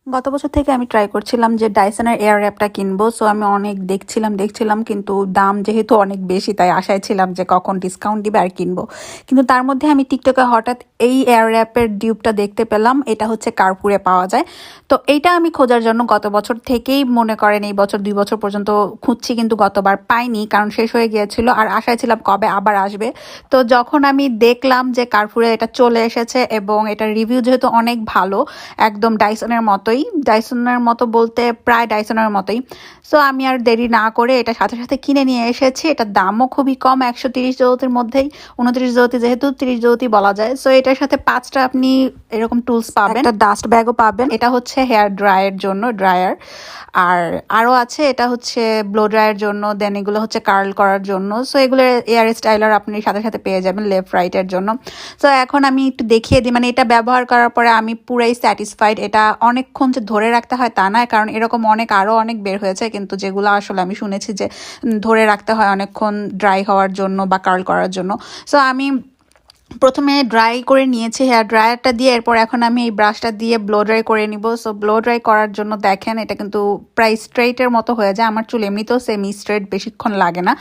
গত বছর থেকে আমি ট্রাই করছিলাম যে ডাইসনের এয়ার র্যাপটা কিনবো। সো আমি অনেক দেখছিলাম কিন্তু দাম যেহেতু অনেক বেশি তাই আশায় ছিলাম যে কখন ডিসকাউন্ট দিবে আর কিনবো। কিন্তু তার মধ্যে আমি টিকটকে হঠাৎ এই এয়ার র্যাপের ডিউবটা দেখতে পেলাম। এটা হচ্ছে কার্পুরে পাওয়া যায়। তো এইটা আমি খোঁজার জন্য গত বছর থেকেই মনে করেন এই বছর 2 বছর পর্যন্ত খুঁজছি, কিন্তু গতবার পাইনি কারণ শেষ হয়ে গিয়েছিল আর আশায় ছিলাম কবে আবার আসবে। তো যখন আমি দেখলাম যে কার্পুরে এটা চলে এসেছে এবং এটার রিভিউ যেহেতু অনেক ভালো, একদম ডাইসনের মতো বলতে প্রায় ডাইসনের মতোই। সো আমি আর দেরি না করে এটা সাথে সাথে কিনে নিয়ে এসেছি। এটার দামও খুবই কম, 130 জৌতির মধ্যেই, 29 জৌতি যেহেতু 30 জৌতি বলা যায়। সো এটার সাথে 5টা আপনি এরকম টুলস পাবেন, একটা ডাস্ট ব্যাগও পাবেন। এটা হচ্ছে হেয়ার ড্রায়ার জন্য ড্রায়ার, আর আরও আছে এটা হচ্ছে ব্লো ড্রায়ের জন্য, দেন এগুলো হচ্ছে কার্ল করার জন্য। সো এগুলো এয়ার স্টাইলার আপনি সাথে সাথে পেয়ে যাবেন লেফট রাইটের জন্য। সো এখন আমি একটু দেখিয়ে দিই, মানে এটা ব্যবহার করার পরে আমি পুরাই স্যাটিসফাইড। এটা অনেকক্ষণ যে ধরে রাখতে হয় তা নয়, কারণ এরকম আরও অনেক বের হয়েছে, কিন্তু যেগুলো আসলে আমি শুনেছি যে ধরে রাখতে হয় অনেকক্ষণ ড্রাই হওয়ার জন্য বা কার্ল করার জন্য। সো আমি প্রথমে ড্রাই করে নিয়েছি হেয়ার ড্রায়ারটা দিয়ে, এরপর এখন আমি এই ব্রাশটা দিয়ে ব্লো ড্রাই করে নিব। সো ব্লো ড্রাই করার জন্য দেখেন এটা কিন্তু প্রায় স্ট্রেইটের মতো হয়ে যায়। আমার চুল এমনিতেও সেমি স্ট্রেট, বেশিক্ষণ লাগে না।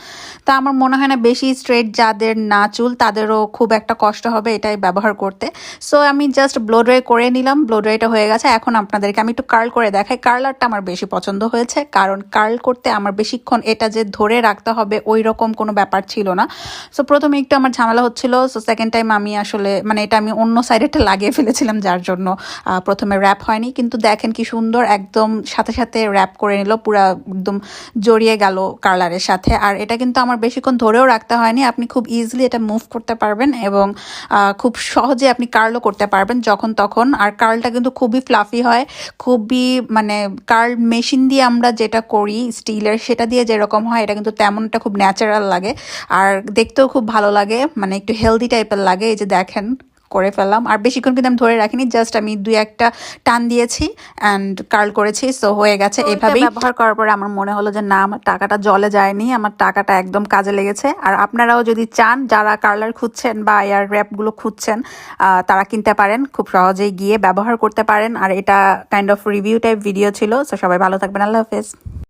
তো আমার মনে হয় না বেশি স্ট্রেট যাদের না চুল তাদেরও খুব একটা কষ্ট হবে এটাই ব্যবহার করতে। সো আমি জাস্ট ব্লো ড্রাই করে নিলাম, ব্লো ড্রাইটা হয়ে গেছে। এখন আপনাদেরকে আমি একটু কার্ল করে দেখাই। কার্লারটা আমার বেশি পছন্দ হয়েছে, কারণ কার্ল করতে আমার বেশিক্ষণ এটা যে ধরে রাখতে হবে ওই রকম কোনো ব্যাপার ছিল না। সো প্রথমে একটু আমার ঝামেলা হচ্ছিল। সো সেকেন্ড টাইম আমি আসলে মানে এটা আমি অন্য সাইডেটা লাগিয়ে ফেলেছিলাম, যার জন্য প্রথমে র্যাপ হয়নি। কিন্তু দেখেন কি সুন্দর একদম সাথে সাথে র্যাপ করে নিল, পুরা একদম জড়িয়ে গেল কার্লারের সাথে। আর এটা কিন্তু আমার বেশিক্ষণ ধরেও রাখতে হয়নি, আপনি খুব ইজিলি এটা মুভ করতে পারবেন এবং খুব সহজে আপনি কার্লও করতে পারবেন যখন তখন। আর কার্লটা কিন্তু খুবই ফ্লাফি হয়, খুবই মানে কার্ল মেশিন দিয়ে আমরা যেটা করি স্টিলের সেটা দিয়ে যেরকম হয় এটা কিন্তু তেমনটা খুব ন্যাচারাল লাগে আর দেখতেও খুব ভালো লাগে, মানে একটু হেলদি টাইপের লাগে। এই যে দেখেন করে ফেললাম, আর বেশিক্ষণ কিন্তু আমি ধরে রাখিনি, জাস্ট আমি 2-1টা টান দিয়েছি অ্যান্ড কার্ল করেছি। সো হয়ে গেছে। এভাবেই ব্যবহার করার পরে আমার মনে হলো যে না, আমার টাকাটা জলে যায়নি, আমার টাকাটা একদম কাজে লেগেছে। আর আপনারাও যদি চান, যারা কার্লার খুঁজছেন বা এয়ার র্যাপগুলো খুঁজছেন, তারা কিনতে পারেন, খুব সহজেই গিয়ে ব্যবহার করতে পারেন। আর এটা kind of review type video ছিল। সো সবাই ভালো থাকবেন, আল্লাহ হাফেজ।